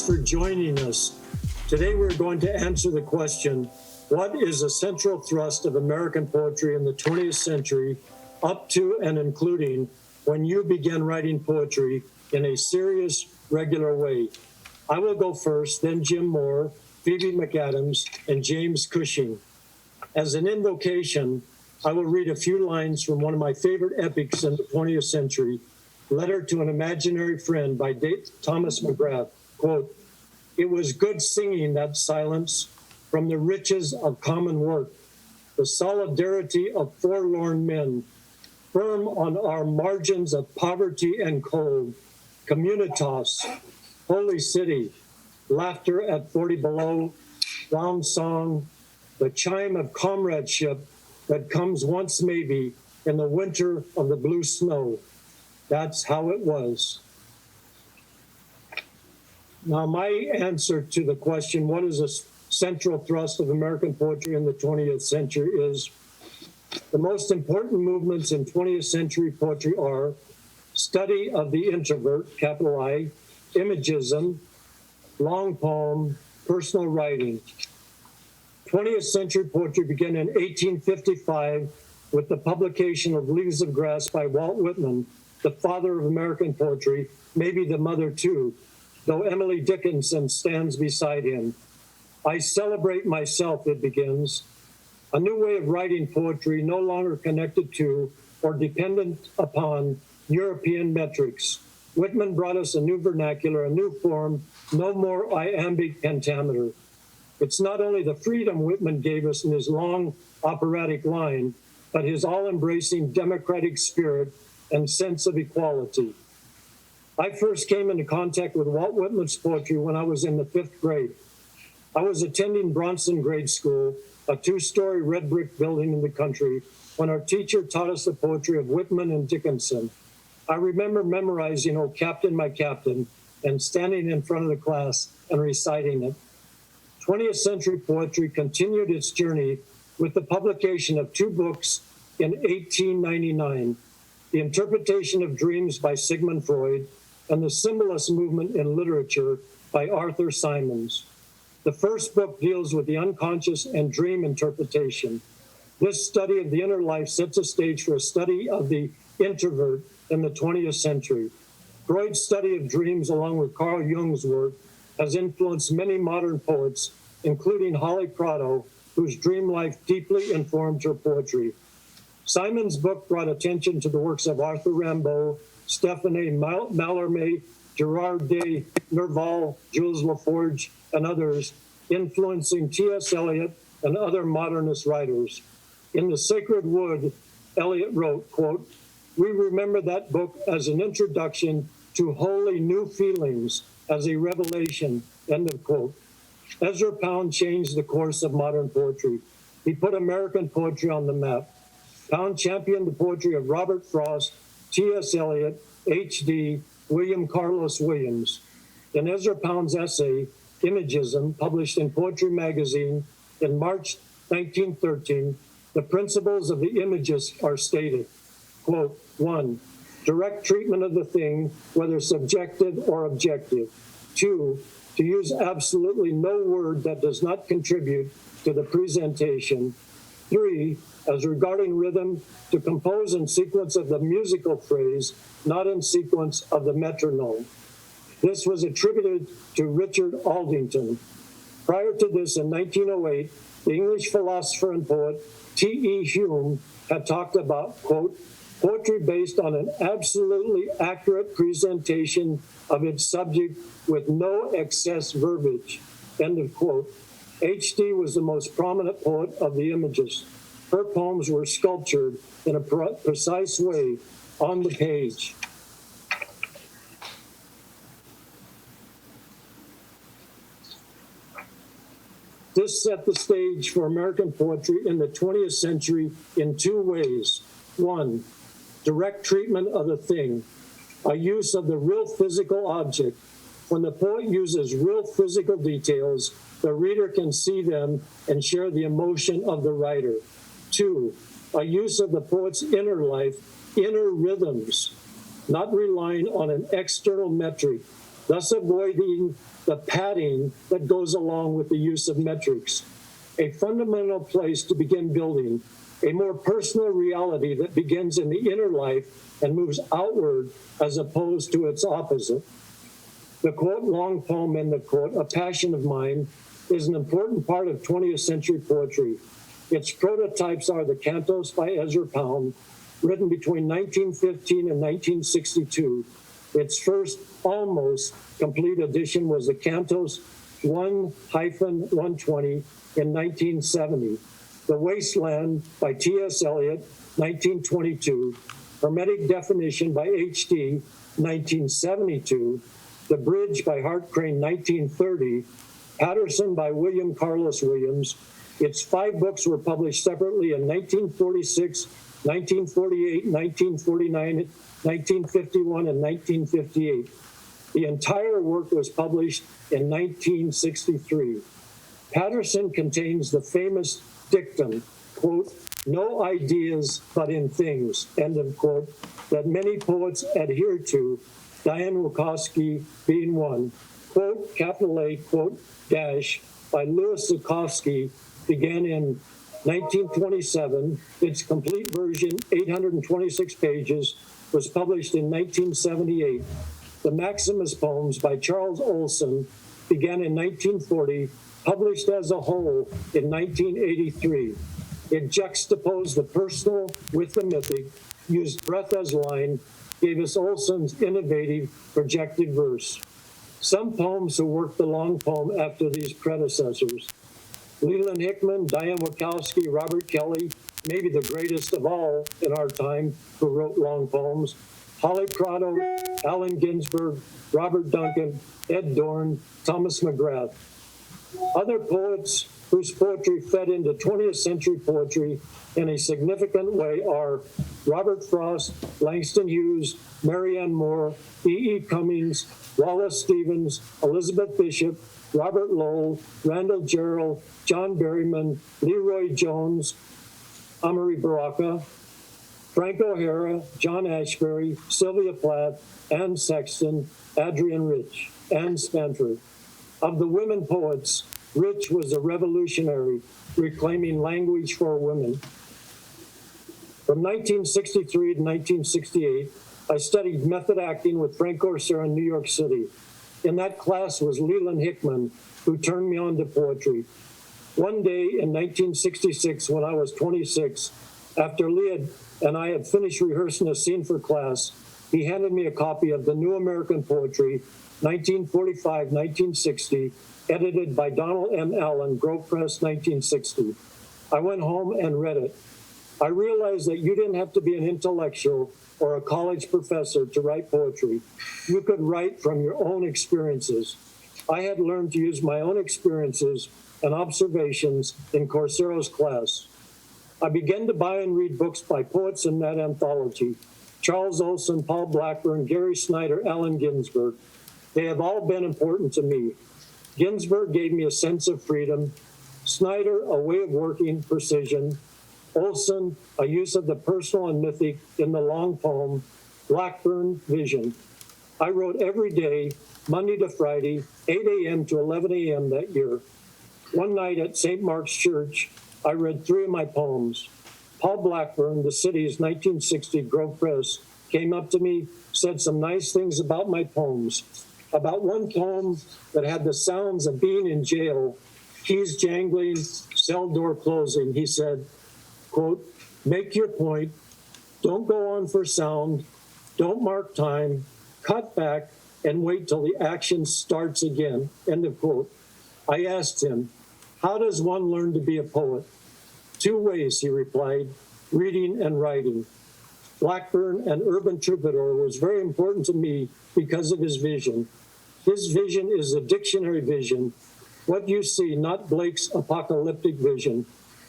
for joining us. Today we're going to answer the question, what is a central thrust of American poetry in the 20th century up to and including when you began writing poetry in a serious, regular way? I will go first, then Jim Moore, Phoebe MacAdams, and James Cushing. As an invocation, I will read a few lines from one of my favorite epics in the 20th century, Letter to an Imaginary Friend by Thomas McGrath. Quote, "It was good singing, that silence, from the riches of common work, the solidarity of forlorn men, firm on our margins of poverty and cold, communitas, holy city, laughter at 40 below, round song, the chime of comradeship that comes once maybe in the winter of the blue snow. That's how it was." Now, my answer to the question, what is a central thrust of American poetry in the 20th century, is the most important movements in 20th century poetry are study of the introvert, capital I, imagism, long poem, personal writing. 20th century poetry began in 1855 with the publication of Leaves of Grass by Walt Whitman, the father of American poetry, maybe the mother too, though Emily Dickinson stands beside him. I celebrate myself, it begins, a new way of writing poetry no longer connected to or dependent upon European metrics. Whitman brought us a new vernacular, a new form, no more iambic pentameter. It's not only the freedom Whitman gave us in his long operatic line, but his all-embracing democratic spirit and sense of equality. I first came into contact with Walt Whitman's poetry when I was in the 5th grade. I was attending Bronson Grade School, a 2-story red brick building in the country, when our teacher taught us the poetry of Whitman and Dickinson. I remember memorizing "Oh Captain, My Captain" and standing in front of the class and reciting it. 20th century poetry continued its journey with the publication of 2 books in 1899, The Interpretation of Dreams by Sigmund Freud and The Symbolist Movement in Literature by Arthur Symons. The first book deals with the unconscious and dream interpretation. This study of the inner life sets a stage for a study of the introvert in the 20th century. Freud's study of dreams, along with Carl Jung's work, has influenced many modern poets, including Holly Prado, whose dream life deeply informed her poetry. Simon's book brought attention to the works of Arthur Rimbaud, Stéphane Mallarmé, Gerard de Nerval, Jules Laforge, and others, influencing T.S. Eliot and other modernist writers. In The Sacred Wood, Eliot wrote, quote, "We remember that book as an introduction to wholly new feelings, as a revelation," end of quote. Ezra Pound changed the course of modern poetry. He put American poetry on the map. Pound championed the poetry of Robert Frost, T.S. Eliot, H.D., William Carlos Williams. In Ezra Pound's essay, Imagism, published in Poetry Magazine in March 1913, the principles of the imagist are stated. Quote, 1, direct treatment of the thing, whether subjective or objective. 2, to use absolutely no word that does not contribute to the presentation. 3, as regarding rhythm, to compose in sequence of the musical phrase, not in sequence of the metronome. This was attributed to Richard Aldington. Prior to this, in 1908, the English philosopher and poet T.E. Hume had talked about, quote, poetry based on an absolutely accurate presentation of its subject with no excess verbiage, end of quote. H.D. was the most prominent poet of the Imagists. Her poems were sculptured in a precise way on the page. This set the stage for American poetry in the 20th century in 2 ways. 1, direct treatment of the thing, a use of the real physical object. When the poet uses real physical details, the reader can see them and share the emotion of the writer. 2, a use of the poet's inner life, inner rhythms, not relying on an external metric, thus avoiding the padding that goes along with the use of metrics. A fundamental place to begin building a more personal reality that begins in the inner life and moves outward as opposed to its opposite. The quote, long poem, and the quote, a passion of mine, is an important part of 20th century poetry. Its prototypes are the cantos by Ezra Pound, written between 1915 and 1962. Its first almost complete edition was the cantos 1-120 in 1970. The Wasteland by T.S. Eliot, 1922. Hermetic Definition by H.D., 1972. The Bridge by Hart Crane, 1930. Patterson by William Carlos Williams. Its 5 books were published separately in 1946, 1948, 1949, 1951, and 1958. The entire work was published in 1963. Patterson contains the famous dictum, quote, no ideas but in things, end of quote, that many poets adhere to, Diane Wachowski being one. Quote, capital A, quote, dash, by Louis Zukowski began in 1927. Its complete version, 826 pages, was published in 1978. The Maximus poems by Charles Olson began in 1940, published as a whole in 1983. It juxtaposed the personal with the mythic, used breath as line, gave us Olson's innovative projected verse. Some poems have worked the long poem after these predecessors. Leland Hickman, Diane Wachowski, Robert Kelly, maybe the greatest of all in our time who wrote long poems, Holly Prado, Allen Ginsberg, Robert Duncan, Ed Dorn, Thomas McGrath. Other poets whose poetry fed into 20th century poetry in a significant way are Robert Frost, Langston Hughes, Marianne Moore, E.E. Cummings, Wallace Stevens, Elizabeth Bishop, Robert Lowell, Randall Jarrell, John Berryman, Leroy Jones, Amari Baraka, Frank O'Hara, John Ashbery, Sylvia Plath, Anne Sexton, Adrienne Rich, Anne Stanford. Of the women poets, Rich was a revolutionary, reclaiming language for women. From 1963 to 1968, I studied method acting with Frank Corsair in New York City. In that class was Leland Hickman, who turned me on to poetry. One day in 1966, when I was 26, after Lee and I had finished rehearsing a scene for class, he handed me a copy of the New American Poetry, 1945-1960, edited by Donald M. Allen, Grove Press, 1960. I went home and read it. I realized that you didn't have to be an intellectual or a college professor to write poetry. You could write from your own experiences. I had learned to use my own experiences and observations in Corsero's class. I began to buy and read books by poets in that anthology: Charles Olson, Paul Blackburn, Gary Snyder, Allen Ginsberg. They have all been important to me. Ginsberg gave me a sense of freedom, Snyder a way of working, precision, Olson a use of the personal and mythic in the long poem, Blackburn vision. I wrote every day, Monday to Friday, 8 a.m. to 11 a.m. that year. One night at St. Mark's Church, I read 3 of my poems. Paul Blackburn, the city's 1960 Grove Press, came up to me, said some nice things about my poems. About one poem that had the sounds of being in jail, keys jangling, cell door closing, he said, quote, make your point, don't go on for sound, don't mark time, cut back, and wait till the action starts again, end of quote. I asked him, how does one learn to be a poet? 2 ways, he replied, reading and writing. Blackburn, an urban troubadour, was very important to me because of his vision. His vision is a dictionary vision, what you see, not Blake's apocalyptic vision.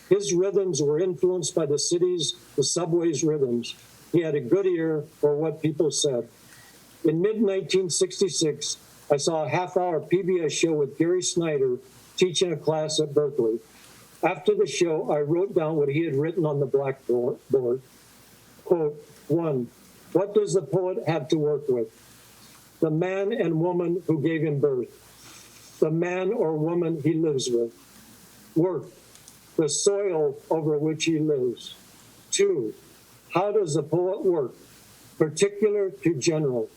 His rhythms were influenced by the city's, the subway's rhythms. He had a good ear for what people said. In mid-1966, I saw a half-hour PBS show with Gary Snyder teaching a class at Berkeley. After the show, I wrote down what he had written on the blackboard. Quote, 1, what does the poet have to work with? the man and woman who gave him birth, the man or woman he lives with. Work, the soil over which he lives. 2, how does the poet work? Particular to general,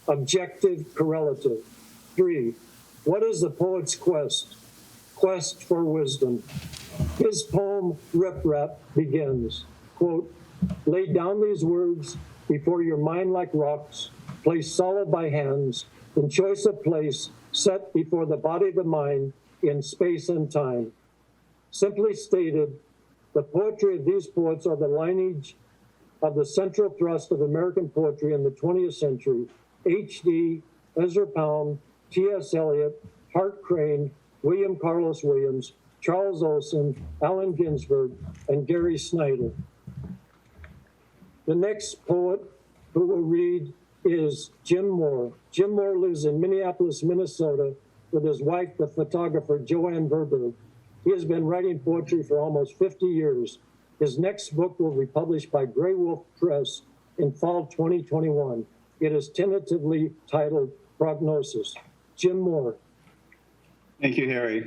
objective, correlative. 3, what is the poet's quest? Quest for wisdom. His poem, Rip Rap, begins, quote, lay down these words before your mind like rocks, placed solid by hands, in choice of place, set before the body of the mind in space and time. Simply stated, the poetry of these poets are the lineage of the central thrust of American poetry in the 20th century. H.D., Ezra Pound, T.S. Eliot, Hart Crane, William Carlos Williams, Charles Olson, Allen Ginsberg, and Gary Snyder. The next poet who will read is Jim Moore. Jim Moore lives in Minneapolis, Minnesota, with his wife, the photographer Joanne Verberg. He has been writing poetry for almost 50 years. His next book will be published by Grey Wolf Press in fall 2021. It is tentatively titled Prognosis. Jim Moore. Thank you, Harry,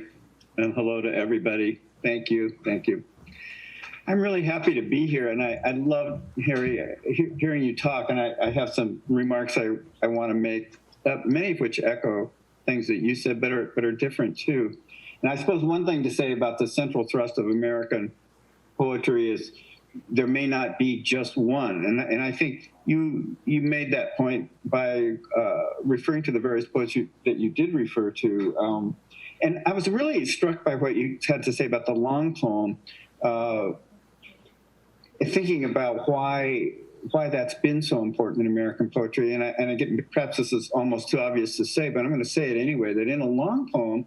and hello to everybody. Thank you. I'm really happy to be here, and I love, Harry, hearing you talk, and I have some remarks I want to make, many of which echo things that you said, but are different too. And I suppose one thing to say about the central thrust of American poetry is there may not be just one, and I think you made that point by referring to the various poets that you did refer to. And I was really struck by what you had to say about the long poem, thinking about why that's been so important in American poetry. And I get, perhaps this is almost too obvious to say, but I'm going to say it anyway, that in a long poem,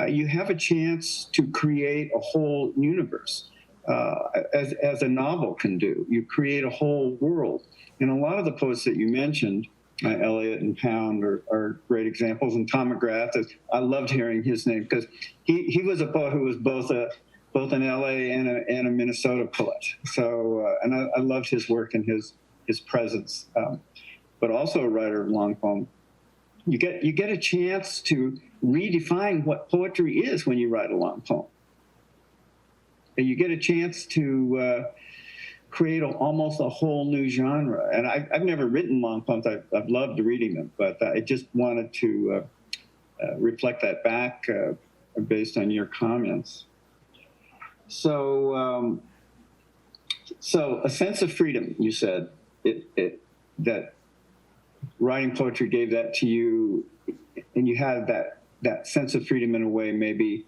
you have a chance to create a whole universe, as a novel can do. You create a whole world. And a lot of the poets that you mentioned, Eliot and Pound are great examples, and Tom McGrath. I loved hearing his name because he was a poet who was both an LA and a Minnesota poet. So and I loved his work and his presence, but also a writer of long poem. You get a chance to redefine what poetry is when you write a long poem. And you get a chance to create almost a whole new genre. And I've never written long poems. I've loved reading them, but I just wanted to reflect that back based on your comments. So a sense of freedom, you said, that writing poetry gave that to you, and you had that sense of freedom in a way maybe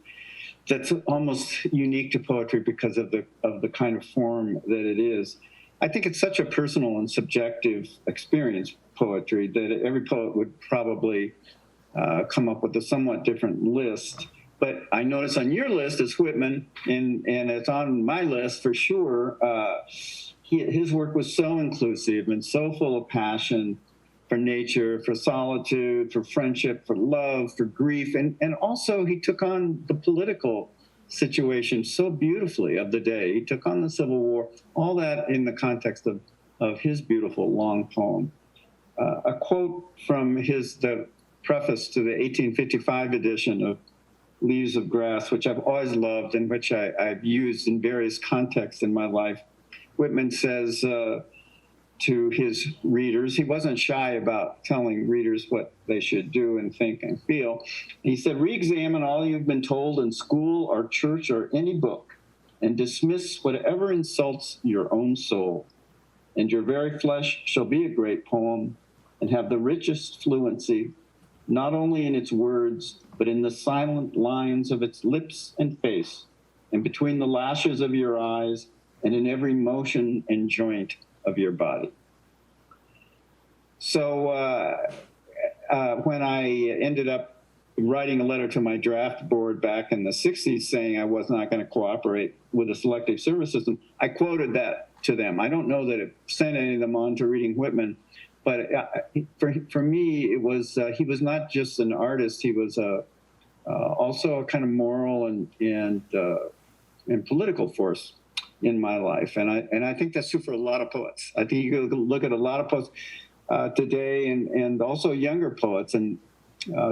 that's almost unique to poetry because of the kind of form that it is. I think it's such a personal and subjective experience, poetry, that every poet would probably come up with a somewhat different list. But I notice on your list is Whitman, and it's on my list for sure. His work was so inclusive and so full of passion for nature, for solitude, for friendship, for love, for grief. And also he took on the political situation so beautifully of the day. He took on the Civil War, all that in the context of his beautiful long poem. A quote from the preface to the 1855 edition of Leaves of Grass, which I've always loved and which I've used in various contexts in my life. Whitman says, to his readers, he wasn't shy about telling readers what they should do and think and feel. He said, re-examine all you've been told in school or church or any book, and dismiss whatever insults your own soul. And your very flesh shall be a great poem, and have the richest fluency, not only in its words, but in the silent lines of its lips and face, and between the lashes of your eyes, and in every motion and joint of your body. So when I ended up writing a letter to my draft board back in the 60s saying I was not going to cooperate with the selective service system, I quoted that to them. I don't know that it sent any of them on to reading Whitman, but for me, it was he was not just an artist, he was also a kind of moral and political force in my life. And I think that's true for a lot of poets. I think you can look at a lot of poets. today, and also younger poets. And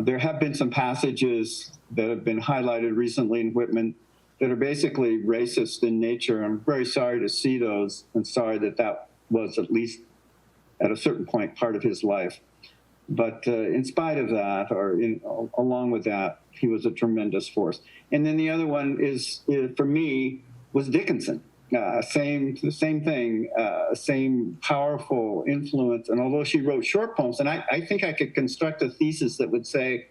there have been some passages that have been highlighted recently in Whitman that are basically racist in nature. I'm very sorry to see those, and sorry that that was, at least at a certain point, part of his life. But in spite of that, or along with that, he was a tremendous force. And then the other one is for me, was Dickinson. Same thing, same powerful influence. And although she wrote short poems, and I think I could construct a thesis that would say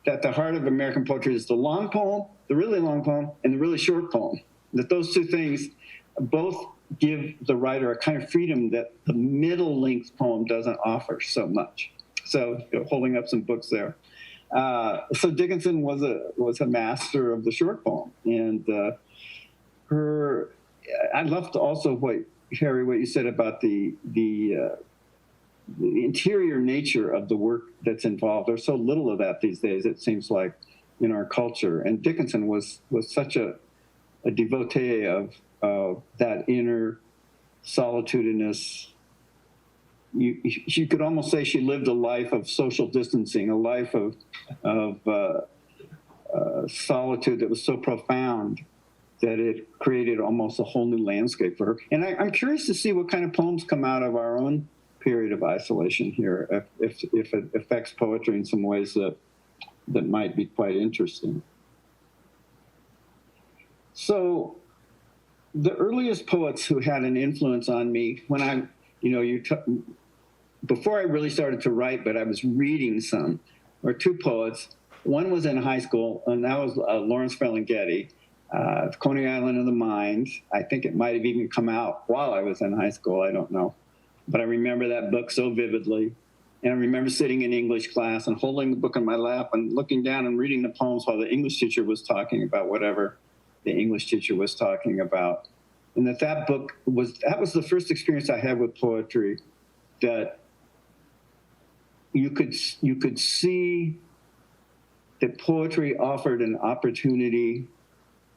that the heart of American poetry is the long poem, the really long poem, and the really short poem. That those two things both give the writer a kind of freedom that the middle-length poem doesn't offer so much. So, holding up some books there. So Dickinson was a master of the short poem, and I loved also what you said about the interior nature of the work that's involved. There's so little of that these days, it seems like, in our culture. And Dickinson was such a devotee of that inner solitudinous. You could almost say she lived a life of social distancing, a life of solitude that was so profound that it created almost a whole new landscape for her. And I'm curious to see what kind of poems come out of our own period of isolation here, if it affects poetry in some ways that might be quite interesting. So the earliest poets who had an influence on me, when I, before I really started to write, but I was reading some, were two poets. One was in high school, and that was Lawrence Ferlinghetti, Coney Island of the Mind. I think it might have even come out while I was in high school, I don't know. But I remember that book so vividly. And I remember sitting in English class and holding the book in my lap and looking down and reading the poems while the English teacher was talking about whatever the English teacher was talking about. And that book was the first experience I had with poetry, that you could see that poetry offered an opportunity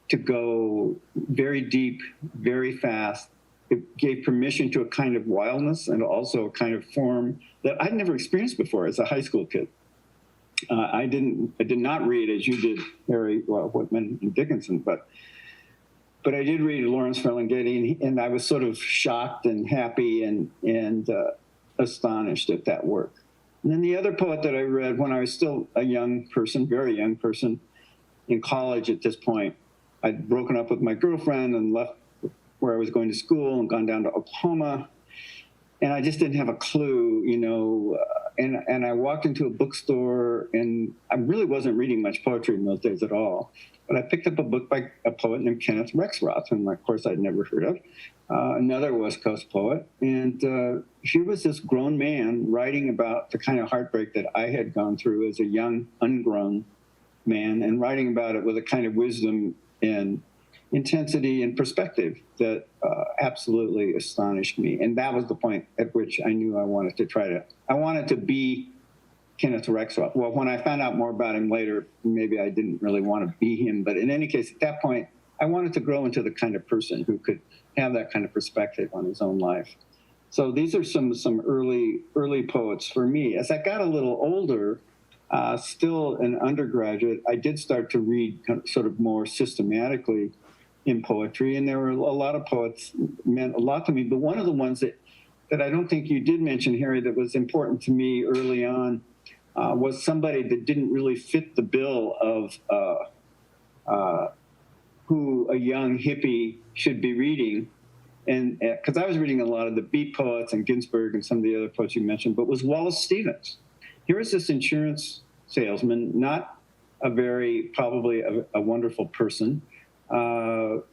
to go very deep, very fast. It gave permission to a kind of wildness and also a kind of form that I'd never experienced before as a high school kid. I did not read, as you did, Harry, Whitman and Dickinson, but I did read Lawrence Ferlinghetti, and I was sort of shocked and happy and astonished at that work. And then the other poet that I read when I was still a young person, very young person, in college at this point, I'd broken up with my girlfriend and left where I was going to school and gone down to Oklahoma. And I just didn't have a clue, and I walked into a bookstore, and I really wasn't reading much poetry in those days at all. But I picked up a book by a poet named Kenneth Rexroth, whom, of course, I'd never heard of, another West Coast poet. And here was this grown man writing about the kind of heartbreak that I had gone through as a young, ungrown man, and writing about it with a kind of wisdom and intensity and perspective that absolutely astonished me. And that was the point at which I knew I wanted to be Kenneth Rexroth. Well, when I found out more about him later, maybe I didn't really want to be him. But in any case, at that point, I wanted to grow into the kind of person who could have that kind of perspective on his own life. So these are some early poets for me. As I got a little older, still an undergraduate, I did start to read sort of more systematically in poetry, and there were a lot of poets meant a lot to me. But one of the ones that I don't think you did mention, Harry, that was important to me early on was somebody that didn't really fit the bill of who a young hippie should be reading. And because I was reading a lot of the beat poets and Ginsberg and some of the other poets you mentioned, but was Wallace Stevens. Here was this insurance salesman, not probably a wonderful person, sort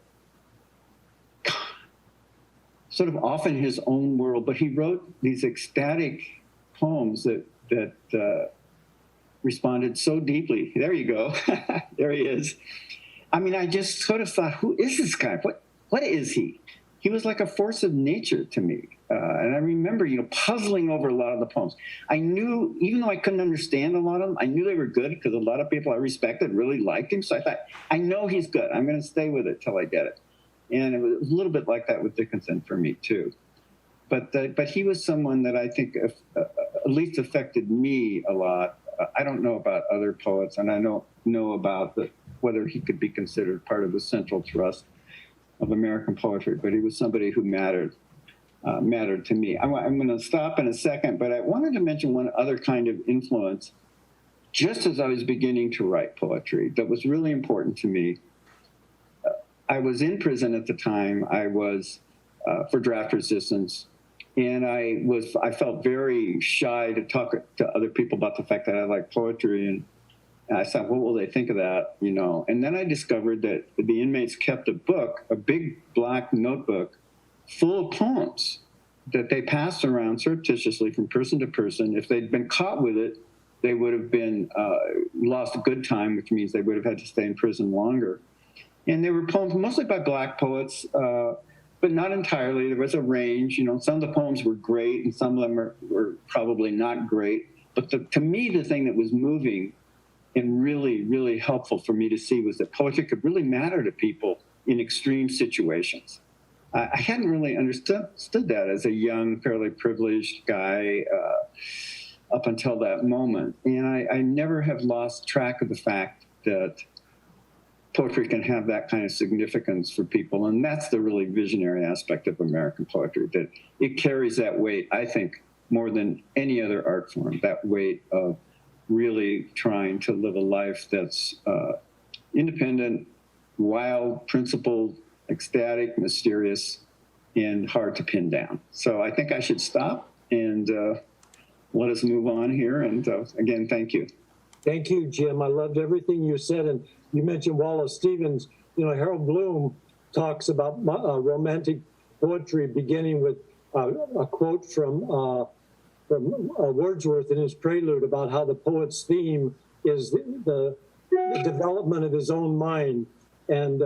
of off in his own world, but he wrote these ecstatic poems that responded so deeply. There you go. There he is. I mean, I just sort of thought, who is this guy? What is he? He was like a force of nature to me. And I remember, puzzling over a lot of the poems. I knew, even though I couldn't understand a lot of them, I knew they were good because a lot of people I respected really liked him. So I thought, I know he's good. I'm going to stay with it till I get it. And it was a little bit like that with Dickinson for me, too. but he was someone that I think at least affected me a lot. I don't know about other poets, and I don't know about whether he could be considered part of the central thrust of American poetry, but he was somebody who mattered to me. I'm going to stop in a second, but I wanted to mention one other kind of influence. Just as I was beginning to write poetry, that was really important to me. I was in prison at the time. I was for draft resistance, and I felt very shy to talk to other people about the fact that I like poetry, and I thought, what will they think of that, you know? And then I discovered that the inmates kept a book, a big black notebook, full of poems that they passed around surreptitiously from person to person. If they'd been caught with it, they would have been lost a good time, which means they would have had to stay in prison longer. And they were poems mostly by black poets, but not entirely. There was a range. You know, some of the poems were great, and some of them were probably not great. But to me, the thing that was moving and really, really helpful for me to see was that poetry could really matter to people in extreme situations. I hadn't really understood that as a young, fairly privileged guy up until that moment. And I never have lost track of the fact that poetry can have that kind of significance for people. And that's the really visionary aspect of American poetry, that it carries that weight, I think, more than any other art form, that weight of really trying to live a life that's independent, wild, principled, ecstatic, mysterious, and hard to pin down. So I think I should stop and let us move on here. And again, thank you. Thank you, Jim. I loved everything you said. And you mentioned Wallace Stevens. You know, Harold Bloom talks about romantic poetry beginning with a quote from Wordsworth in his Prelude about how the poet's theme is the development of his own mind. And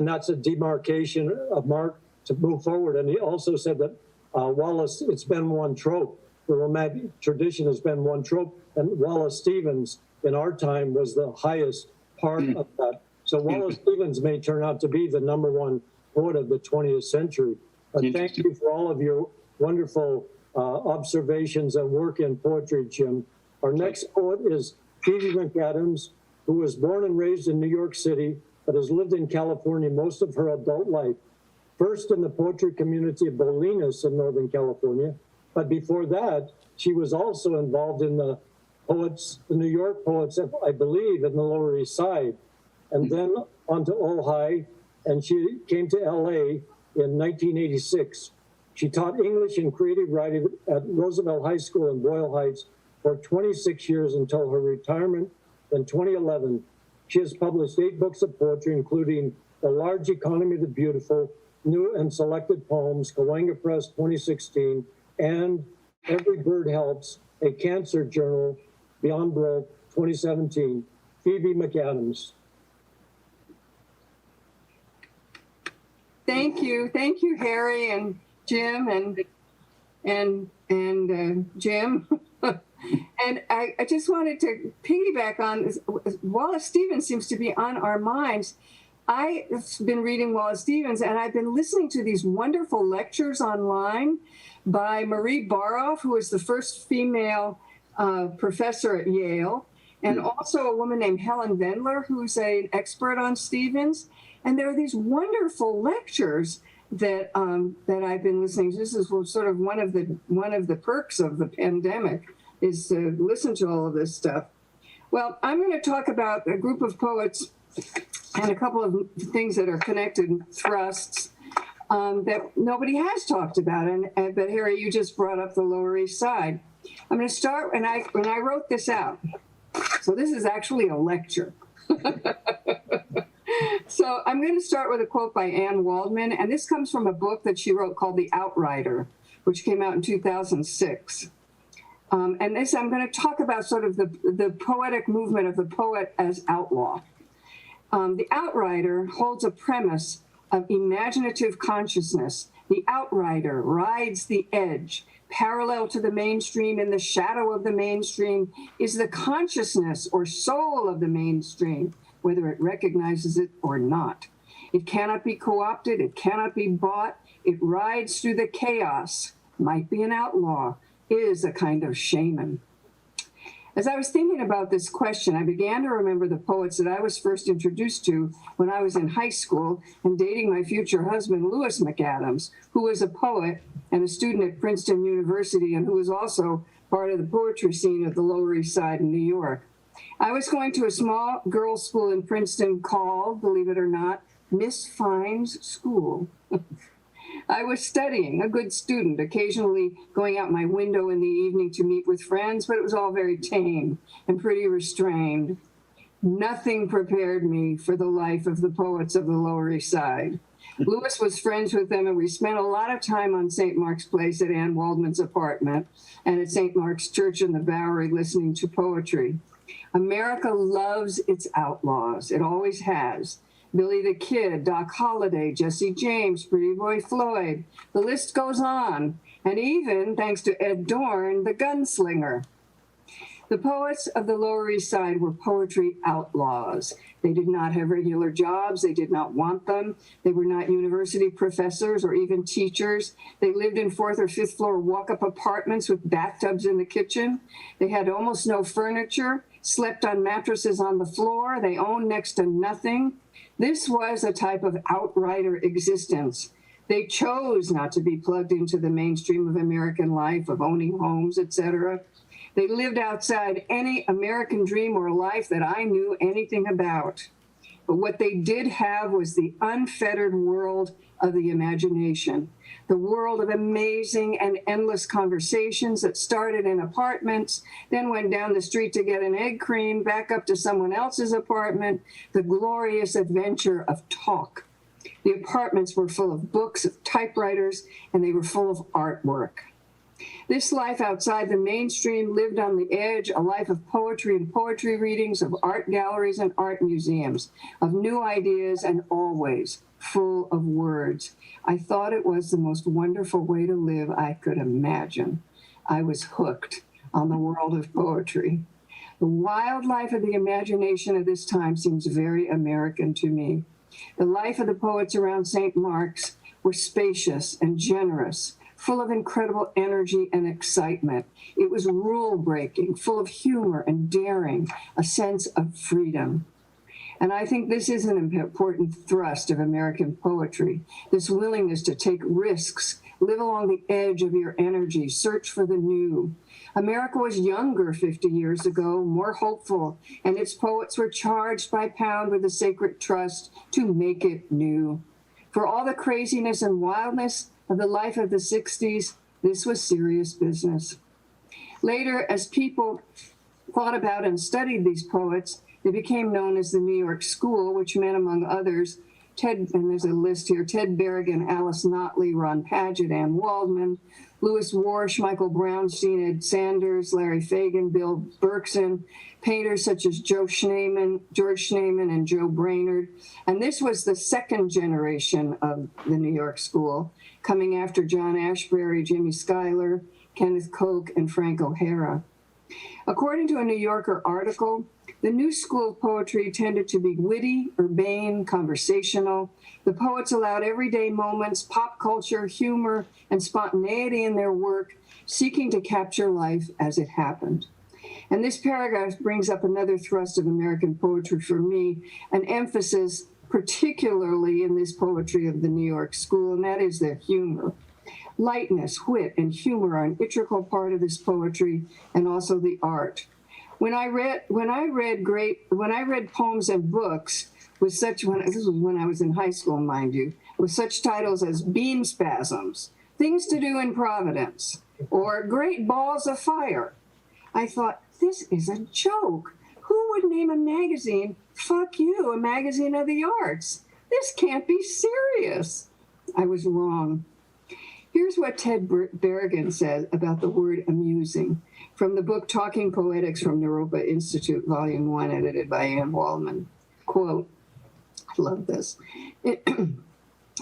that's a demarcation, a mark to move forward. And he also said that Wallace, it's been one trope. The romantic tradition has been one trope. And Wallace Stevens in our time was the highest part of that. So Wallace Stevens may turn out to be the #1 poet of the 20th century. But thank you for all of your wonderful observations and work in poetry, Jim. Our next poet is Phoebe MacAdams, who was born and raised in New York City, but has lived in California most of her adult life. First in the poetry community of Bolinas in Northern California, but before that, she was also involved in the New York poets, I believe, in the Lower East Side, and then on to Ojai, and she came to LA in 1986. She taught English and creative writing at Roosevelt High School in Boyle Heights for 26 years until her retirement in 2011. She has published 8 books of poetry, including The Large Economy of the Beautiful, New and Selected Poems, Cahuenga Press 2016, and Every Bird Helps, a Cancer Journal, Beyond Broke 2017. Phoebe MacAdams. Thank you, Harry and Jim and Jim. And I just wanted to piggyback on this. Wallace Stevens seems to be on our minds. I've been reading Wallace Stevens, and I've been listening to these wonderful lectures online by Marie Baroff, who is the first female professor at Yale, and also a woman named Helen Wendler, who's an expert on Stevens. And there are these wonderful lectures that I've been listening to. This is sort of one of the perks of the pandemic, is to listen to all of this stuff. Well, I'm going to talk about a group of poets and a couple of things that are connected thrusts that nobody has talked about. But Harry, you just brought up the Lower East Side. I'm going to start, and when I wrote this out, so this is actually a lecture. So I'm going to start with a quote by Anne Waldman, and this comes from a book that she wrote called The Outrider, which came out in 2006. And this, I'm going to talk about sort of the poetic movement of the poet as outlaw. The Outrider holds a premise of imaginative consciousness. The Outrider rides the edge. Parallel to the mainstream, in the shadow of the mainstream, is the consciousness or soul of the mainstream, whether it recognizes it or not. It cannot be co-opted. It cannot be bought. It rides through the chaos might be an outlaw, is a kind of shaman. As I was thinking about this question, I began to remember the poets that I was first introduced to when I was in high school and dating my future husband, Phoebe MacAdams, who was a poet and a student at Princeton University and who was also part of the poetry scene of the Lower East Side in New York. I was going to a small girls' school in Princeton called, believe it or not, Miss Fine's School. I was studying, a good student, occasionally going out my window in the evening to meet with friends, but it was all very tame and pretty restrained. Nothing prepared me for the life of the poets of the Lower East Side. Lewis was friends with them, and we spent a lot of time on St. Mark's Place at Ann Waldman's apartment and at St. Mark's Church in the Bowery listening to poetry. America loves its outlaws. It always has. Billy the Kid, Doc Holliday, Jesse James, Pretty Boy Floyd. The list goes on. And even, thanks to Ed Dorn, the gunslinger. The poets of the Lower East Side were poetry outlaws. They did not have regular jobs. They did not want them. They were not university professors or even teachers. They lived in 4th or 5th floor walk-up apartments with bathtubs in the kitchen. They had almost no furniture, slept on mattresses on the floor. They owned next to nothing. This was a type of outrider existence. They chose not to be plugged into the mainstream of American life, of owning homes, etc. They lived outside any American dream or life that I knew anything about. But what they did have was the unfettered world of the imagination, the world of amazing and endless conversations that started in apartments, then went down the street to get an egg cream, back up to someone else's apartment, the glorious adventure of talk. The apartments were full of books, of typewriters, and they were full of artwork. This life outside the mainstream lived on the edge, a life of poetry and poetry readings, of art galleries and art museums, of new ideas, and always full of words. I thought it was the most wonderful way to live I could imagine. I was hooked on the world of poetry. The wild life of the imagination of this time seems very American to me. The life of the poets around St. Mark's were spacious and generous, full of incredible energy and excitement. It was rule-breaking, full of humor and daring, a sense of freedom. And I think this is an important thrust of American poetry, this willingness to take risks, live along the edge of your energy, search for the new. America was younger 50 years ago, more hopeful, and its poets were charged by Pound with a sacred trust to make it new. For all the craziness and wildness of the life of the 60s, this was serious business. Later, as people thought about and studied these poets, they became known as the New York School, which meant, among others, and there's a list here, Ted Berrigan, Alice Notley, Ron Padgett, Ann Waldman, Louis Warsh, Michael Brownstein, Ed Sanders, Larry Fagan, Bill Berkson, painters such as George Schneemann, and Joe Brainerd. And this was the second generation of the New York School, coming after John Ashbery, Jimmy Schuyler, Kenneth Koch, and Frank O'Hara. According to a New Yorker article, the new school of poetry tended to be witty, urbane, conversational. The poets allowed everyday moments, pop culture, humor, and spontaneity in their work, seeking to capture life as it happened. And this paragraph brings up another thrust of American poetry for me, an emphasis particularly in this poetry of the New York School, and that is their humor. Lightness, wit, and humor are an integral part of this poetry and also the art. When I read poems and books with such, this was when I was in high school, mind you, with such titles as Beam Spasms, Things to Do in Providence, or Great Balls of Fire, I thought, this is a joke. Who would name a magazine, Fuck You, a magazine of the arts? This can't be serious. I was wrong. Here's what Ted Berrigan says about the word amusing from the book Talking Poetics from Naropa Institute, Volume 1, edited by Ann Waldman. Quote, I love this. In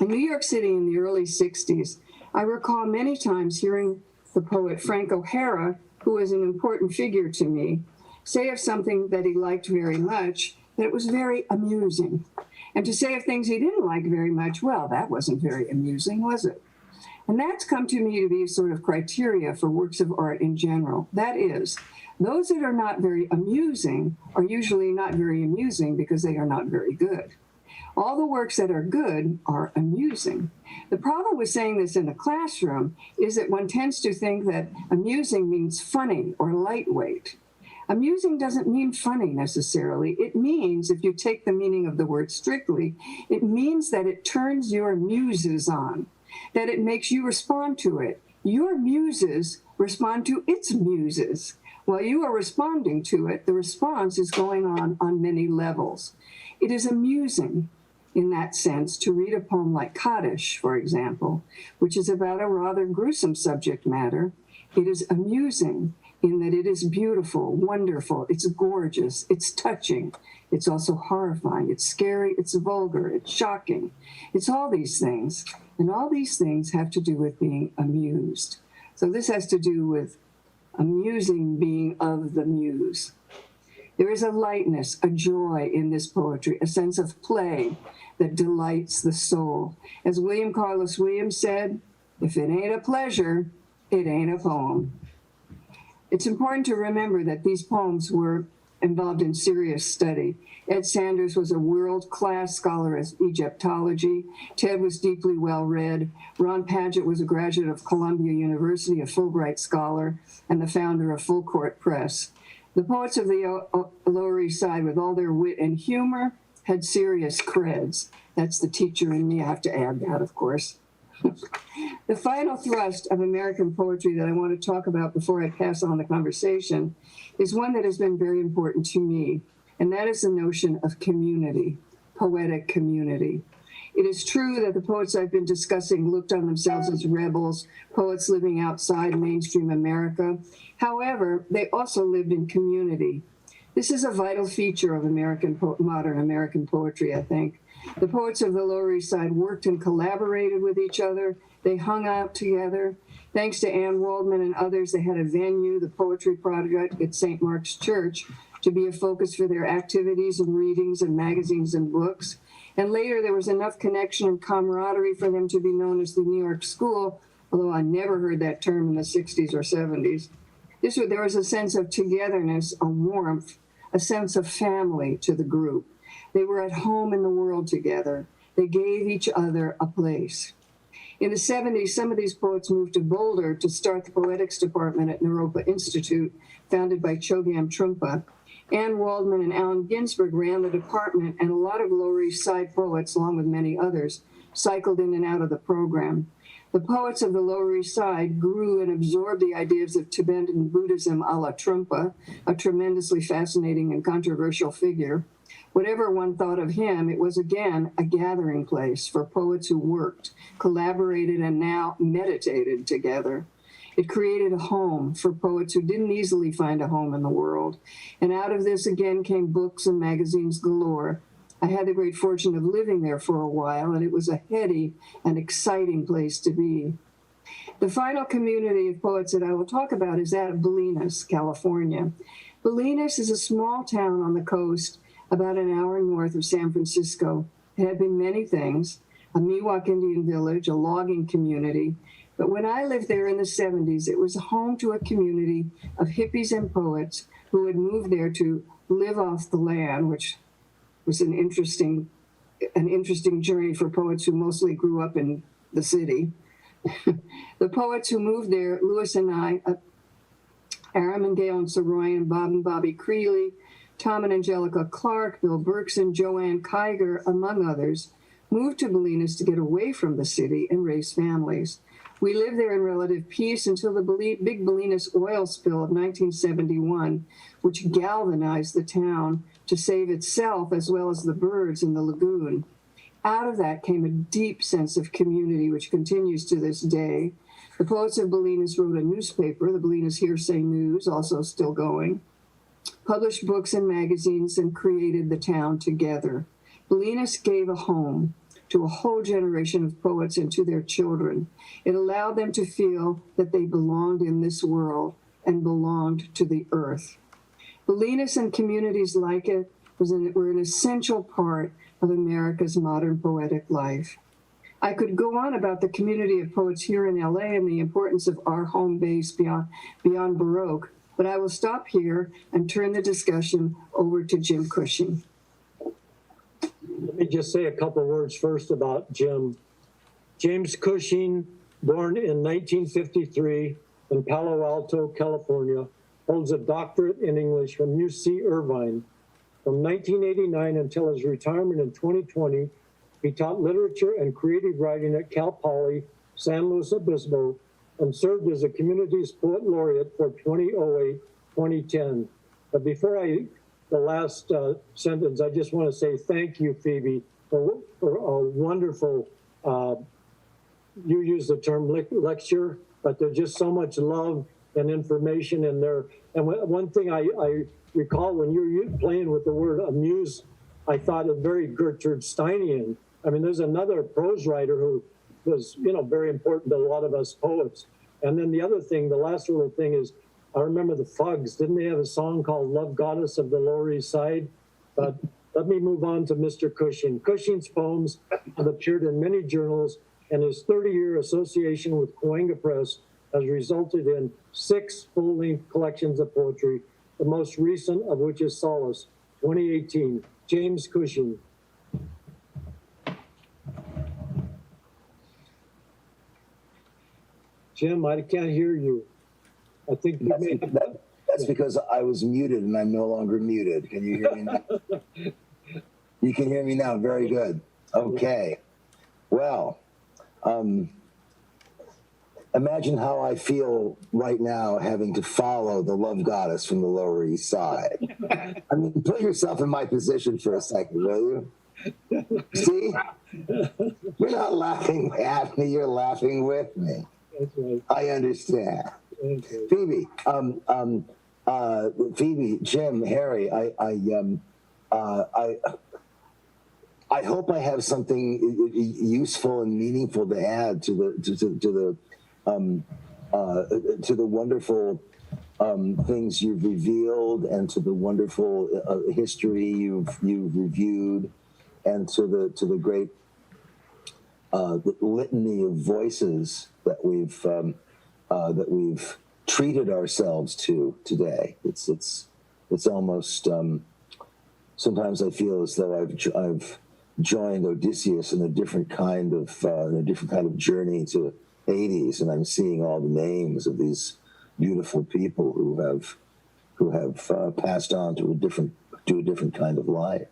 New York City in the early 60s, I recall many times hearing the poet Frank O'Hara, who was an important figure to me, say of something that he liked very much, that it was very amusing. And to say of things he didn't like very much, well, that wasn't very amusing, was it? And that's come to me to be a sort of criteria for works of art in general. That is, those that are not very amusing are usually not very amusing because they are not very good. All the works that are good are amusing. The problem with saying this in a classroom is that one tends to think that amusing means funny or lightweight. Amusing doesn't mean funny necessarily. It means, if you take the meaning of the word strictly, it means that it turns your muses on, that it makes you respond to it. Your muses respond to its muses. While you are responding to it, the response is going on many levels. It is amusing in that sense to read a poem like Kaddish, for example, which is about a rather gruesome subject matter. It is amusing in that it is beautiful, wonderful, it's gorgeous, it's touching, it's also horrifying, it's scary, it's vulgar, it's shocking. It's all these things, and all these things have to do with being amused. So this has to do with amusing being of the muse. There is a lightness, a joy in this poetry, a sense of play that delights the soul. As William Carlos Williams said, if it ain't a pleasure, it ain't a poem. It's important to remember that these poems were involved in serious study. Ed Sanders was a world-class scholar of Egyptology. Ted was deeply well-read. Ron Padgett was a graduate of Columbia University, a Fulbright scholar, and the founder of Full Court Press. The poets of the Lower East Side, with all their wit and humor, had serious creds. That's the teacher in me. I have to add that, of course. The final thrust of American poetry that I want to talk about before I pass on the conversation is one that has been very important to me, and that is the notion of community, poetic community. It is true that the poets I've been discussing looked on themselves as rebels, poets living outside mainstream America. However, they also lived in community. This is a vital feature of modern American poetry, I think. The poets of the Lower East Side worked and collaborated with each other. They hung out together. Thanks to Ann Waldman and others, they had a venue, the Poetry Project at St. Mark's Church, to be a focus for their activities and readings and magazines and books. And later, there was enough connection and camaraderie for them to be known as the New York School, although I never heard that term in the 60s or 70s. There was a sense of togetherness, a warmth, a sense of family to the group. They were at home in the world together. They gave each other a place. In the 70s, some of these poets moved to Boulder to start the poetics department at Naropa Institute, founded by Chogyam Trungpa. Ann Waldman and Allen Ginsberg ran the department, and a lot of Lower East Side poets, along with many others, cycled in and out of the program. The poets of the Lower East Side grew and absorbed the ideas of Tibetan Buddhism a la Trungpa, a tremendously fascinating and controversial figure. Whatever one thought of him, it was again a gathering place for poets who worked, collaborated, and now meditated together. It created a home for poets who didn't easily find a home in the world. And out of this again came books and magazines galore. I had the great fortune of living there for a while, and it was a heady and exciting place to be. The final community of poets that I will talk about is that of Bolinas, California. Bolinas is a small town on the coast, about an hour north of San Francisco. It had been many things, a Miwok Indian village, a logging community. But when I lived there in the 70s, it was home to a community of hippies and poets who had moved there to live off the land, which was an interesting journey for poets who mostly grew up in the city. The poets who moved there, Lewis and I, Aram and Gail and Soroyan, Bob and Bobby Creeley, Tom and Angelica Clark, Bill Berkson, Joanne Kiger, among others, moved to Bolinas to get away from the city and raise families. We lived there in relative peace until the big Bolinas oil spill of 1971, which galvanized the town to save itself as well as the birds in the lagoon. Out of that came a deep sense of community, which continues to this day. The poets of Bolinas wrote a newspaper, the Bolinas Hearsay News, also still going, published books and magazines, and created the town together. Bolinas gave a home to a whole generation of poets and to their children. It allowed them to feel that they belonged in this world and belonged to the earth. Bolinas and communities like it were an essential part of America's modern poetic life. I could go on about the community of poets here in LA and the importance of our home base beyond Baroque, but I will stop here and turn the discussion over to Jim Cushing. Let me just say a couple words first about Jim. James Cushing, born in 1953 in Palo Alto, California, holds a doctorate in English from UC Irvine. From 1989 until his retirement in 2020, he taught literature and creative writing at Cal Poly, San Luis Obispo, and served as a community's poet laureate for 2008-2010. But before the last sentence, I just want to say thank you, Phoebe, for a wonderful, you use the term lecture, but there's just so much love and information in there. And one thing I recall when you were playing with the word amuse, I thought of very Gertrude Steinian. I mean, there's another prose writer who was, very important to a lot of us poets. And then the other thing, the last little thing is, I remember the Fugs. Didn't they have a song called Love Goddess of the Lower East Side? But let me move on to Mr. Cushing. Cushing's poems have appeared in many journals, and his 30-year association with Cahuenga Press has resulted in 6 full-length collections of poetry, the most recent of which is Solace, 2018. James Cushing. Jim, I can't hear you. I think you may have... That's because I was muted and I'm no longer muted. Can you hear me now? You can hear me now. Very good. Okay. Well, imagine how I feel right now having to follow the love goddess from the Lower East Side. I mean, put yourself in my position for a second, will you? See? You're not laughing at me, you're laughing with me. That's right. I understand. Okay. Phoebe, Phoebe, Jim, Harry, I hope I have something useful and meaningful to add to the wonderful things you've revealed, and to the wonderful history you've reviewed, and to the great litany of voices that we've treated ourselves to today. It's almost sometimes I feel as though I've joined Odysseus in a different kind of journey to Hades, and I'm seeing all the names of these beautiful people who have passed on to a different kind of life.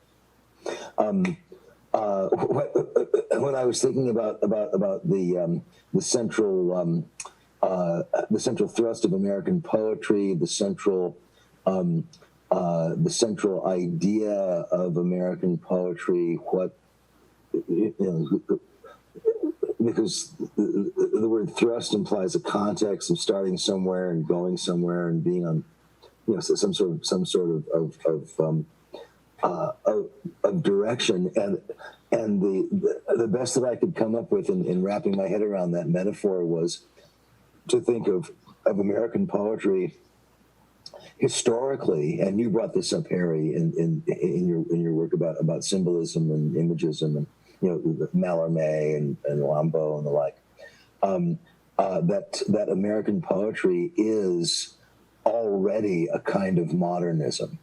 When I was thinking about the central thrust of American poetry, the central idea of American poetry, because the word thrust implies a context of starting somewhere and going somewhere and being on, some sort of direction, and the best that I could come up with in wrapping my head around that metaphor was to think of American poetry historically, and you brought this up, Harry, in your work about symbolism and imagism, and Mallarmé and Lambeau and the like. That American poetry is already a kind of modernism,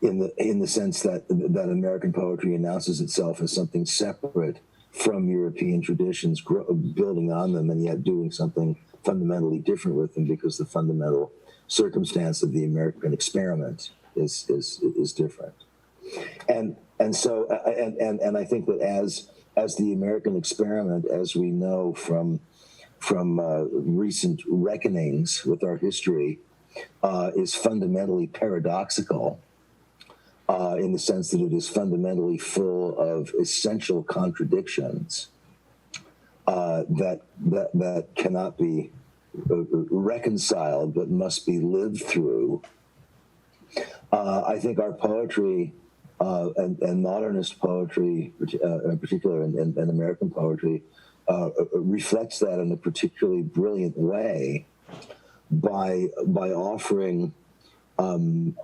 in the sense that American poetry announces itself as something separate from European traditions, building on them, and yet doing something fundamentally different with them, because the fundamental circumstance of the American experiment is different. And so I think that as the American experiment, as we know from recent reckonings with our history, is fundamentally paradoxical, in the sense that it is fundamentally full of essential contradictions that cannot be reconciled but must be lived through. I think our poetry and modernist poetry, in particular, and American poetry, reflects that in a particularly brilliant way by offering, on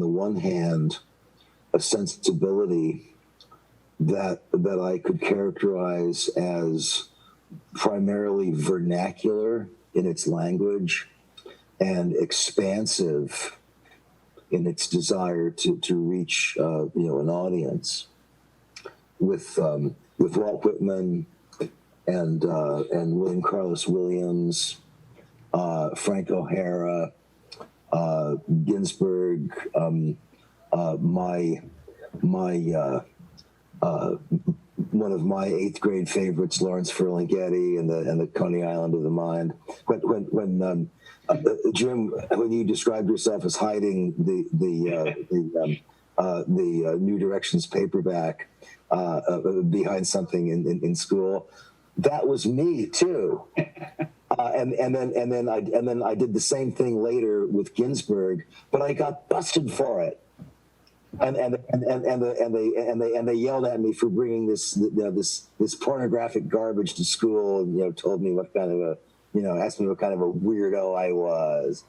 the one hand, a sensibility that I could characterize as primarily vernacular in its language and expansive in its desire to reach an audience. With Walt Whitman and William Carlos Williams, Frank O'Hara, Ginsberg, one of my 8th grade favorites, Lawrence Ferlinghetti, and the Coney Island of the Mind. When Jim, when you described yourself as hiding the New Directions paperback behind something in school, that was me too. And then I did the same thing later with Ginsberg, but I got busted for it. And they yelled at me for bringing this pornographic garbage to school, and told me what kind of a asked me what kind of a weirdo I was.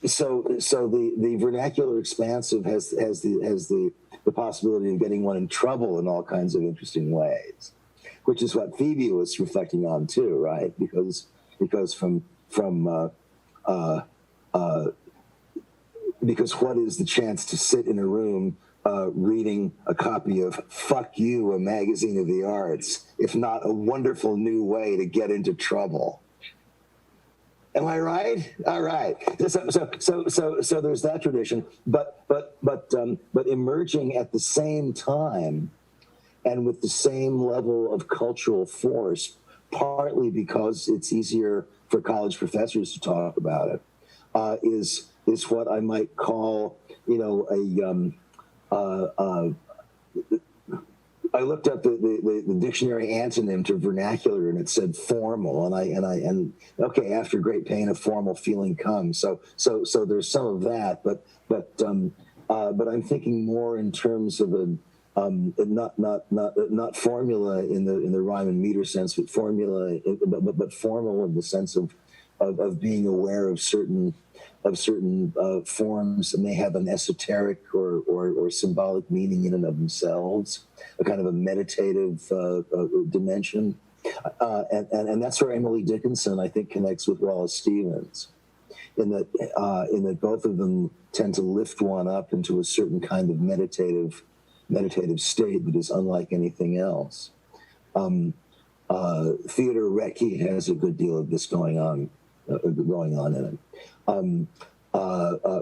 So the vernacular expansive has the possibility of getting one in trouble in all kinds of interesting ways, which is what Phoebe was reflecting on too, right? Because what is the chance to sit in a room reading a copy of Fuck You, a magazine of the arts, if not a wonderful new way to get into trouble? Am I right? All right. So there's that tradition, but emerging at the same time and with the same level of cultural force, partly because it's easier for college professors to talk about it, is what I might call, I looked up the dictionary antonym to vernacular, and it said formal, and okay, after great pain, a formal feeling comes. So there's some of that, but I'm thinking more in terms of not formula in the rhyme and meter sense, but formula, but formal in the sense of being aware of certain forms that may have an esoteric or symbolic meaning in and of themselves, a kind of a meditative dimension, and that's where Emily Dickinson, I think, connects with Wallace Stevens, in that both of them tend to lift one up into a certain kind of meditative state that is unlike anything else. Theodore Rettke has a good deal of this going on in it.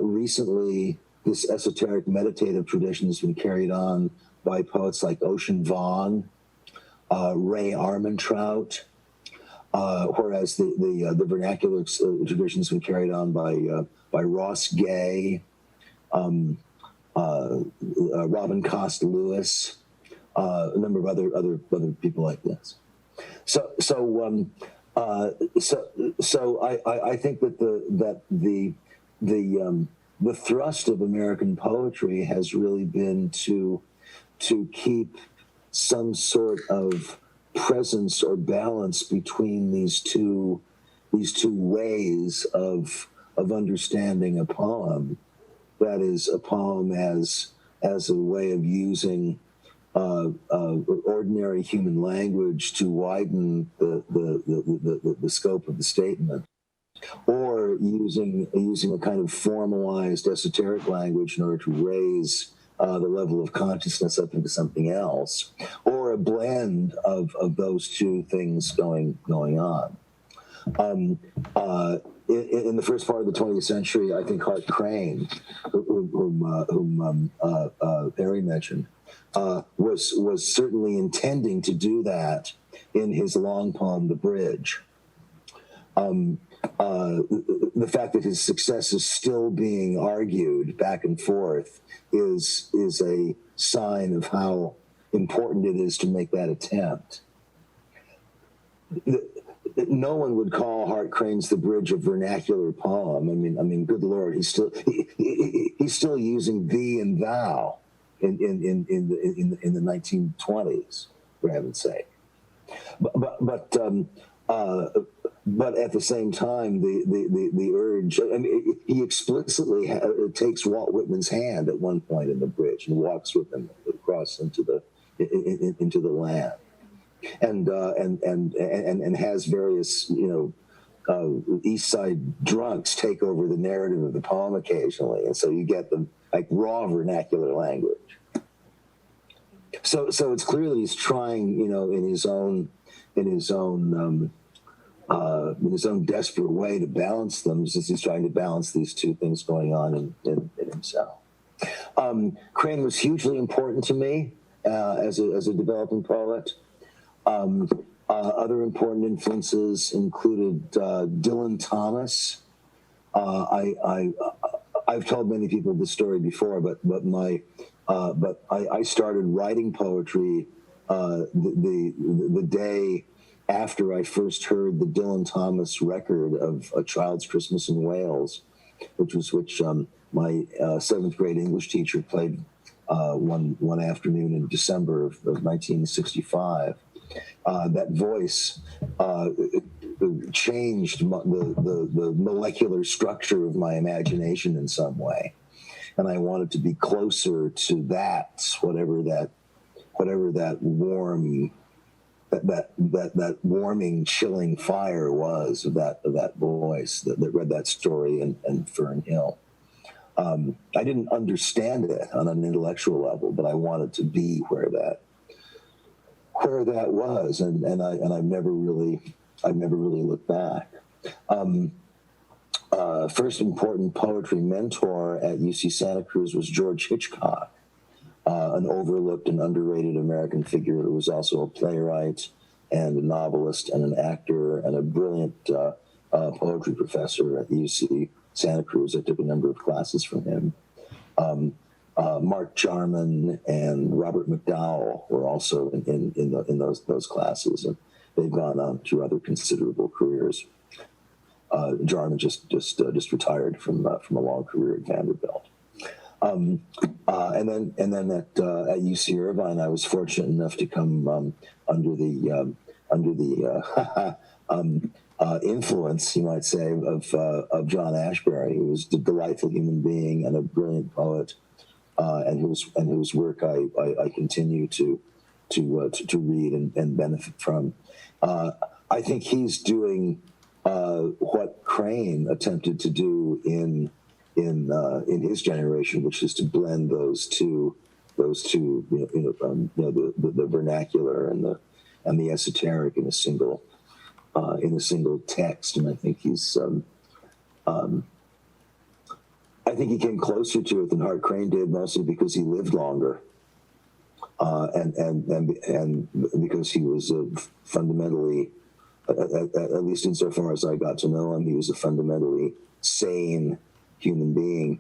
Recently, this esoteric meditative tradition has been carried on by poets like Ocean Vuong, Ray Armantrout, whereas the vernacular tradition has been carried on by Ross Gay, Robin Cost Lewis, a number of other people like this. So I think that the thrust of American poetry has really been to keep some sort of presence or balance between these two ways of understanding a poem. That is, a poem as a way of using ordinary human language to widen the scope of the statement, or using a kind of formalized esoteric language in order to raise the level of consciousness up into something else, or a blend of those two things going on. In the first part of the 20th century, I think Hart Crane, whom Harry mentioned, was certainly intending to do that in his long poem, The Bridge. The fact that his success is still being argued back and forth is a sign of how important it is to make that attempt. No one would call Hart Crane's The Bridge a vernacular poem. I mean, good Lord, he's still using thee and thou in the 1920s, for heaven's sake. But but at the same time, the urge. I mean, he explicitly takes Walt Whitman's hand at one point in the bridge and walks with him across into the land, and has various East Side drunks take over the narrative of the poem occasionally, and so you get the like raw vernacular language. So it's clear that he's trying, in his own desperate way to balance them, since he's trying to balance these two things going on in himself. Crane was hugely important to me as a developing poet. Other important influences included Dylan Thomas. I've told many people this story before, but I started writing poetry the day after I first heard the Dylan Thomas record of A Child's Christmas in Wales, which my seventh grade English teacher played one afternoon in December of 1965. That voice changed the molecular structure of my imagination in some way, and I wanted to be closer to that, whatever that warming, chilling fire was of that voice that read that story in Fern Hill. I didn't understand it on an intellectual level, but I wanted to be where that was, and I've never really looked back. First important poetry mentor at UC Santa Cruz was George Hitchcock, an overlooked and underrated American figure who was also a playwright and a novelist and an actor and a brilliant poetry professor at UC Santa Cruz. I took a number of classes from him. Mark Jarman and Robert McDowell were also in those classes, and they've gone on to other considerable careers. Jarman just retired from a long career at Vanderbilt. And then at UC Irvine, I was fortunate enough to come under the influence, you might say, of John Ashbery, who was a delightful human being and a brilliant poet, and whose work I continue to read and benefit from. I think he's doing what Crane attempted to do in his generation, which is to blend those two, the vernacular and the esoteric in a single text. And I think I think he came closer to it than Hart Crane did, mostly because he lived longer, and because he was fundamentally, at least insofar as I got to know him, he was a fundamentally sane human being,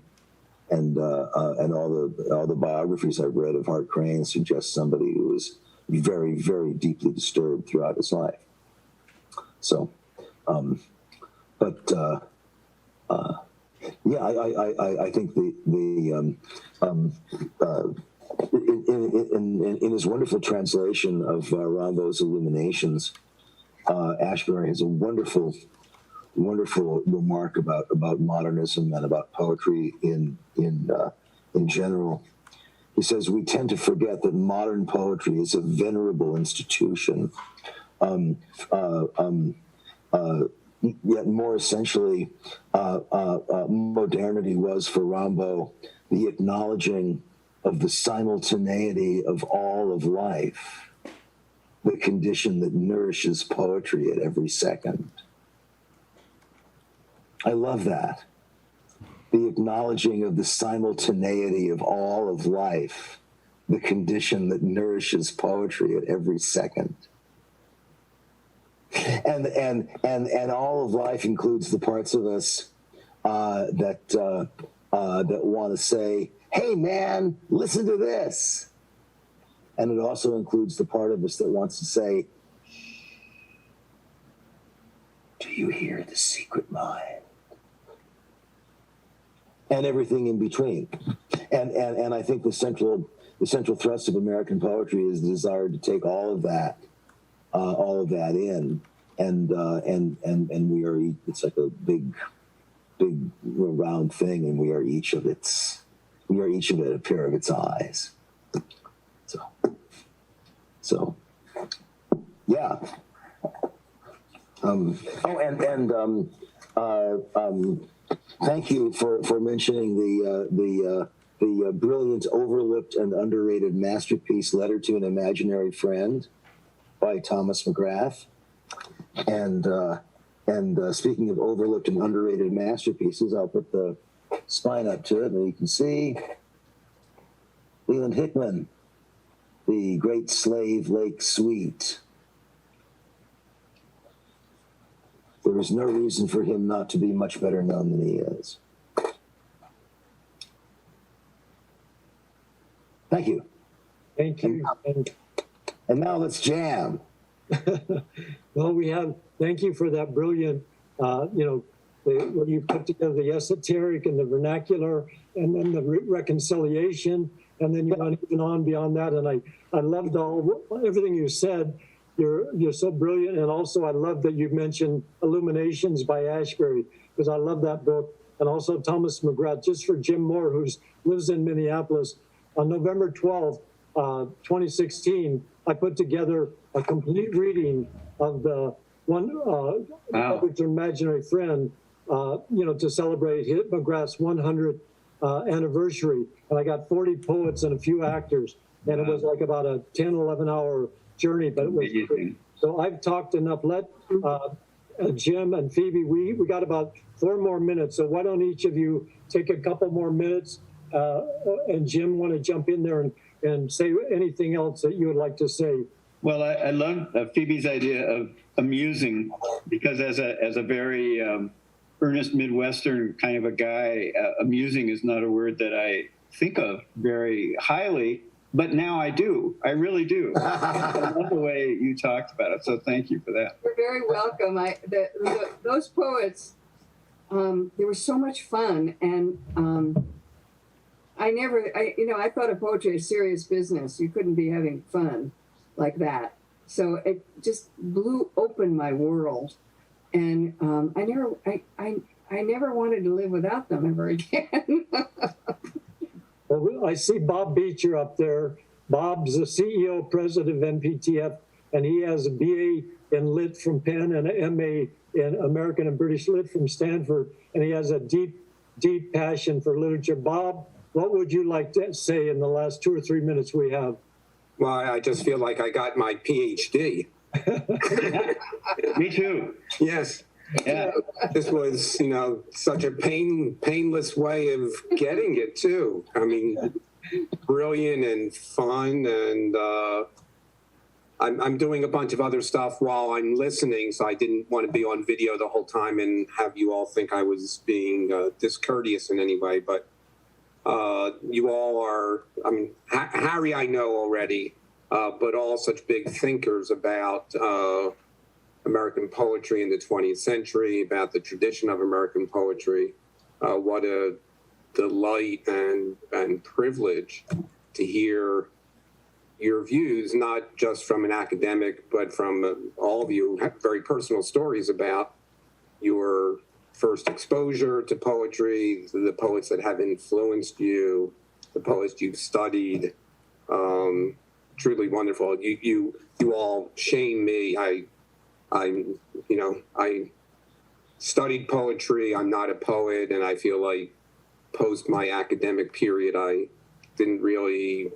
and all the biographies I've read of Hart Crane suggest somebody who was very, very deeply disturbed throughout his life. So, yeah, I think in his wonderful translation of Rimbaud's Illuminations, Ashbery has a wonderful remark about modernism and about poetry in general. He says, "We tend to forget that modern poetry is a venerable institution. Yet more essentially, modernity was for Rimbaud the acknowledging of the simultaneity of all of life, the condition that nourishes poetry at every second." I love that. The acknowledging of the simultaneity of all of life, the condition that nourishes poetry at every second. And all of life includes the parts of us that want to say, "Hey man, listen to this," and it also includes the part of us that wants to say, "Do you hear the secret mind?" And everything in between. And I think the central thrust of American poetry is the desire to take all of that in and we are. It's like a big round thing, and we are each of it a pair of its eyes. So yeah. Thank you for mentioning the brilliant, overlooked, and underrated masterpiece, Letter to an Imaginary Friend by Thomas McGrath. And speaking of overlooked and underrated masterpieces, I'll put the spine up to it, and you can see Leland Hickman, the Great Slave Lake Suite. There is no reason for him not to be much better known than he is. Thank you. Thank you. And now let's jam. Well, thank you for that brilliant, when you put together the esoteric and the vernacular, and then the reconciliation, and then you went even on beyond that. And I loved everything you said. You're so brilliant, and also I love that you mentioned Illuminations by Ashbery, because I love that book, and also Thomas McGrath. Just for Jim Moore, who lives in Minneapolis, on November 12th, 2016, I put together a complete reading of the Public Imaginary Friend, to celebrate McGrath's 100th anniversary, and I got 40 poets and a few actors, and it was like about a 10, 11-hour journey, but it was great. So I've talked enough. Let Jim and Phoebe, we got about 4 more minutes, so why don't each of you take a couple more minutes, and Jim, want to jump in there and say anything else that you would like to say? Well, I love Phoebe's idea of amusing, because as a very earnest Midwestern kind of a guy, amusing is not a word that I think of very highly. But now I do. I really do. I love the way you talked about it. So thank you for that. You're very welcome. Those poets, they were so much fun, and I thought of poetry as serious business. You couldn't be having fun like that. So it just blew open my world, and I never wanted to live without them ever again. Well, I see Bob Beecher up there. Bob's the CEO, president of MPTF, and he has a BA in Lit from Penn and an MA in American and British Lit from Stanford, and he has a deep, deep passion for literature. Bob, what would you like to say in the last 2 or 3 minutes we have? Well, I just feel like I got my PhD. Me too. Yes. Yeah. This was, such a painless way of getting it too. I mean, brilliant and fun, and I'm doing a bunch of other stuff while I'm listening, so I didn't want to be on video the whole time and have you all think I was being discourteous in any way. But you all are, Harry I know already, but all such big thinkers about American poetry in the 20th century, about the tradition of American poetry. What a delight and privilege to hear your views, not just from an academic, but from all of you, have very personal stories about your first exposure to poetry, the poets that have influenced you, the poets you've studied. Truly wonderful. You all shame me. I studied poetry. I'm not a poet, and I feel like post my academic period, I didn't really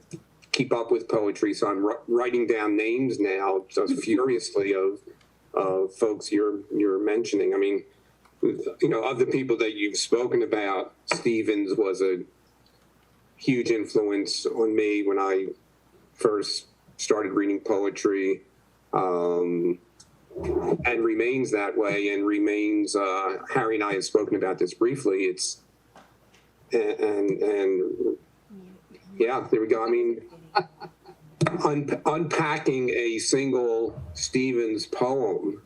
keep up with poetry. So I'm writing down names now, just furiously, of folks you're mentioning. I mean, of the people that you've spoken about, Stevens was a huge influence on me when I first started reading poetry. And remains that way, and remains. Harry and I have spoken about this briefly. And yeah, there we go. I mean, unpacking a single Stevens poem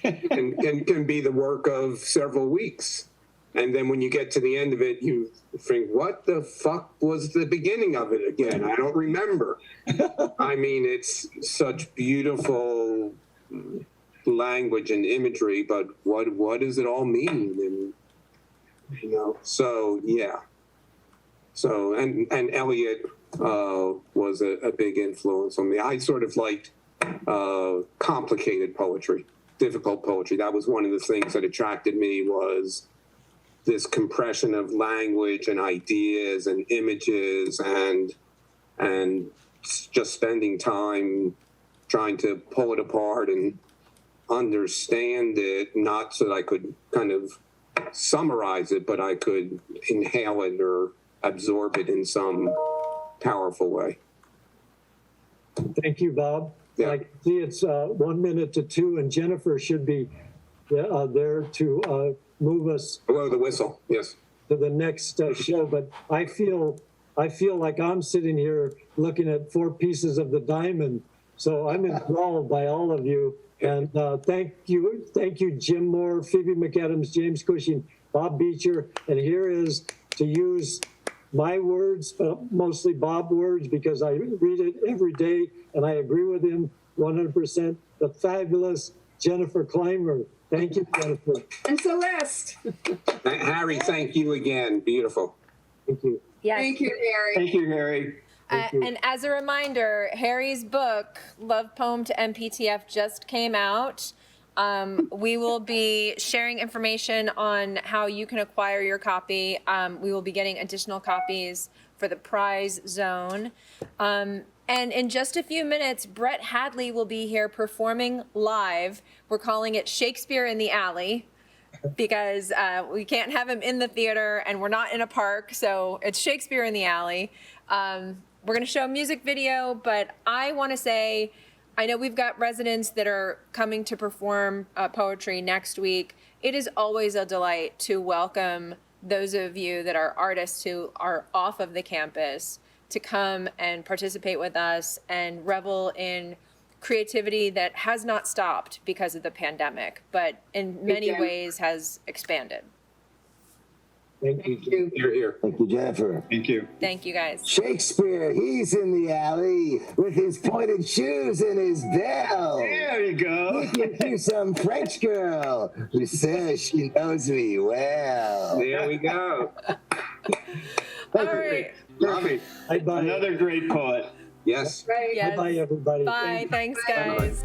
can be the work of several weeks, and then when you get to the end of it, you think, "What the fuck was the beginning of it again? I don't remember." I mean, it's such beautiful language and imagery, but what does it all mean? And, so yeah. So, and Eliot was a big influence on me. I sort of liked complicated poetry, difficult poetry. That was one of the things that attracted me, was this compression of language and ideas and images, and just spending time trying to pull it apart and understand it, not so that I could kind of summarize it, but I could inhale it or absorb it in some powerful way. Thank you, Bob. Yeah. I can see it's 1 minute to 2, and Jennifer should be there to move us Blow the whistle, yes. to the next show. But I feel like I'm sitting here looking at 4 pieces of the diamond. So I'm enthralled by all of you. And thank you, Jim Moore, Phoebe MacAdams, James Cushing, Bob Beecher. And here is, to use my words, mostly Bob words, because I read it every day and I agree with him 100%, the fabulous Jennifer Clymer. Thank you, Jennifer. And Celeste. Harry, thank you again. Beautiful. Thank you. Yes. Thank you, Harry. Thank you, Harry. And as a reminder, Harry's book, Love Poem to MPTF, just came out. We will be sharing information on how you can acquire your copy. We will be getting additional copies for the prize zone. And in just a few minutes, Brett Hadley will be here performing live. We're calling it Shakespeare in the Alley, because we can't have him in the theater and we're not in a park, so it's Shakespeare in the Alley. We're going to show a music video, but I want to say, I know we've got residents that are coming to perform poetry next week. It is always a delight to welcome those of you that are artists who are off of the campus to come and participate with us and revel in creativity that has not stopped because of the pandemic, but in many ways has expanded. Thank you. You're here. Thank you, Jennifer. Thank you. Thank you, guys. Shakespeare, he's in the alley with his pointed shoes and his bell. There you go. Looking to some French girl who says she knows me well. There we go. All right. Perfect. Bye-bye. Another great poet. Yes. Right. Yes. Bye-bye, everybody. Bye. Thank you. Thanks, guys.